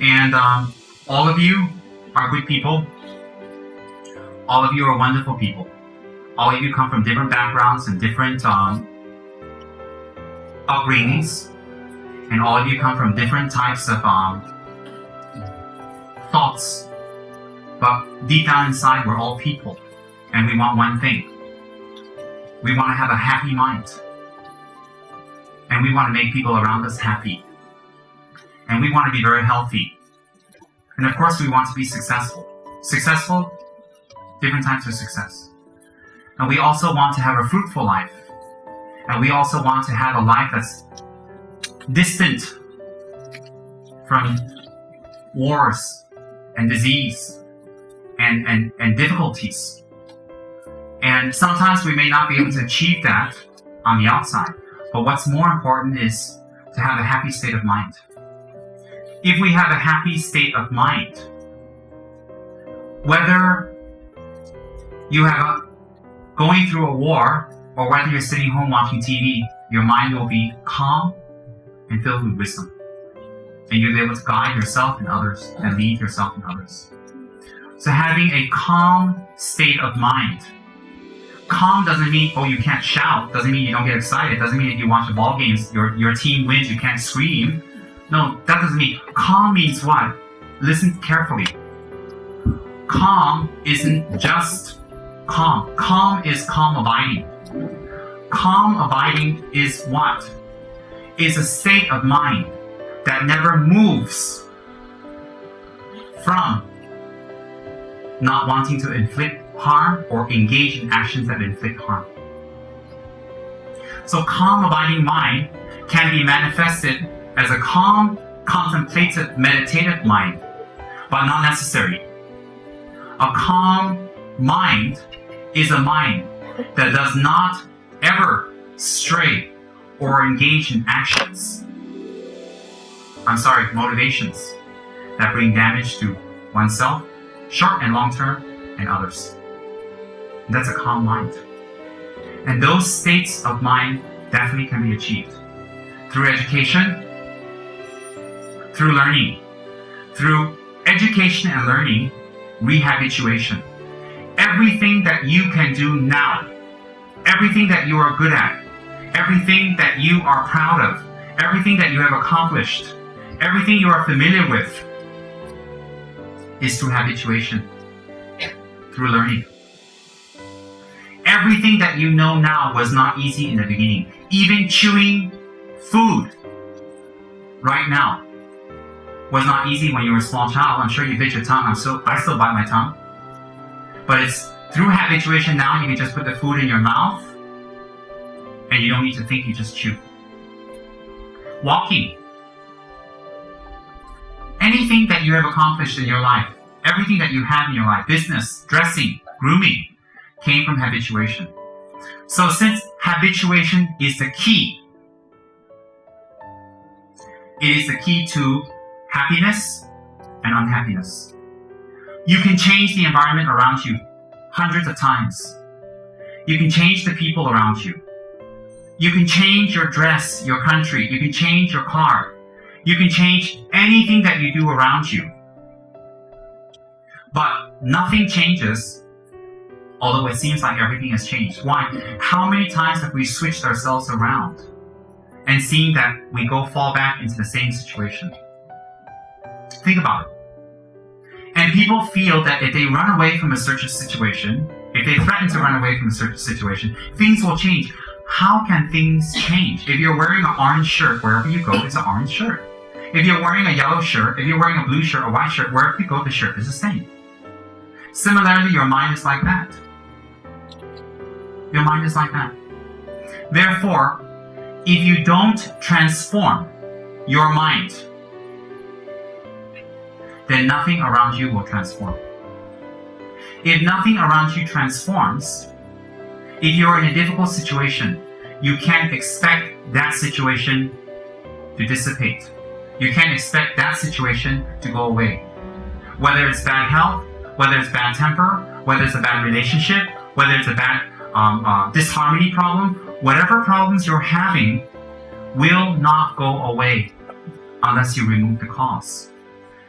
And all of you are good people. All of you are wonderful people. All of you come from different backgrounds and different upbringings. And all of you come from different types of thoughts. But deep down inside, we're all people. And we want one thing. We want to have a happy mind. And we want to make people around us happy. And we want to be very healthy. And of course, we want to be successful. Successful, different types of success. And we also want to have a fruitful life. And we also want to have a life that's distant from wars and disease and difficulties. And sometimes we may not be able to achieve that on the outside. But what's more important is to have a happy state of mind. If we have a happy state of mind, whether you have going through a war or whether you're sitting home watching TV, your mind will be calm and filled with wisdom. And you'll be able to guide yourself and others and lead yourself and others. So having a calm state of mind. Calm doesn't mean, oh, you can't shout. Doesn't mean you don't get excited. Doesn't mean if you watch a ball game, your team wins, you can't scream. No, that doesn't mean. Calm means what? Listen carefully. Calm isn't just calm. Calm is calm abiding. Calm abiding is what? Is a state of mind that never moves from not wanting to inflict harm or engage in actions that inflict harm. So calm abiding mind can be manifested as a calm, contemplative, meditative mind, but not necessary. A calm mind is a mind that does not ever stray or engage in actions. Motivations that bring damage to oneself, short and long term, and others. And that's a calm mind. And those states of mind definitely can be achieved through education, through learning, through education and learning, rehabituation. Everything that you can do now, everything that you are good at, everything that you are proud of, everything that you have accomplished, everything you are familiar with is through habituation, through learning. Everything that you know now was not easy in the beginning. Even chewing food right now was not easy when you were a small child. I'm sure you bit your tongue. I still bite my tongue. But it's through habituation now you can just put the food in your mouth and you don't need to think, you just chew. Walking. Anything that you have accomplished in your life, everything that you have in your life, business, dressing, grooming, came from habituation. So since habituation is the key, it is the key to happiness and unhappiness. You can change the environment around you hundreds of times. You can change the people around you. You can change your dress, your country. You can change your car. You can change anything that you do around you. But nothing changes, although it seems like everything has changed. Why? How many times have we switched ourselves around and seen that we fall back into the same situation? Think about it. And people feel that if they run away from a certain situation, if they threaten to run away from a certain situation, things will change. How can things change? If you're wearing an orange shirt, wherever you go, it's an orange shirt. If you're wearing a yellow shirt, if you're wearing a blue shirt, a white shirt, wherever you go, the shirt is the same. Similarly, your mind is like that. Your mind is like that. Therefore, if you don't transform your mind, then nothing around you will transform. If nothing around you transforms, if you're in a difficult situation, you can't expect that situation to dissipate. You can't expect that situation to go away. Whether it's bad health, whether it's bad temper, whether it's a bad relationship, whether it's a bad disharmony problem, whatever problems you're having will not go away unless you remove the cause.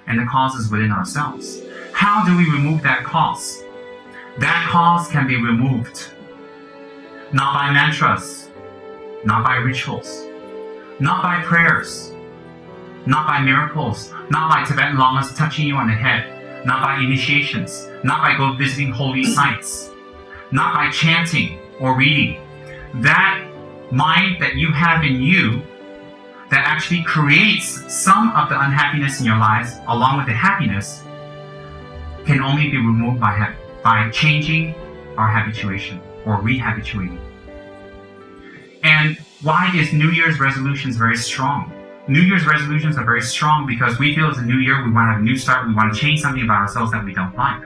and the cause is within ourselves. How do we remove that cause? That cause can be removed not by mantras, not by rituals, not by prayers, not by miracles, not by Tibetan lamas touching you on the head, not by initiations, not by go visiting holy sites, not by chanting or reading. That mind that you have in you that actually creates some of the unhappiness in your lives along with the happiness can only be removed by changing our habituation or rehabituating. And why is New Year's resolutions very strong? New Year's resolutions are very strong because we feel it's a new year, we want to have a new start, we want to change something about ourselves that we don't like.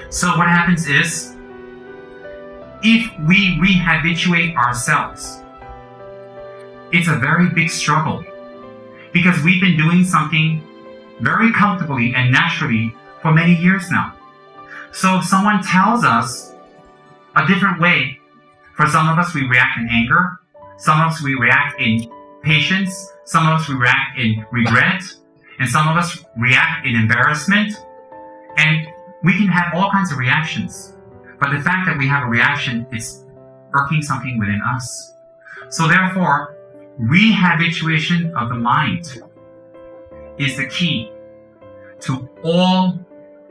So what happens is, if we rehabituate ourselves, it's a very big struggle because we've been doing something very comfortably and naturally for many years now. So if someone tells us a different way, for some of us we react in anger, some of us we react in patience, some of us we react in regret, and some of us react in embarrassment, and we can have all kinds of reactions. But the fact that we have a reaction is irking something within us. So therefore, rehabituation of the mind is the key to all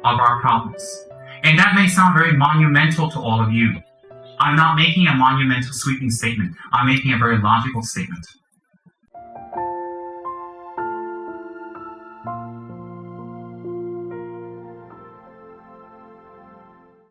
of our problems. And that may sound very monumental to all of you. I'm not making a monumental sweeping statement. I'm making a very logical statement.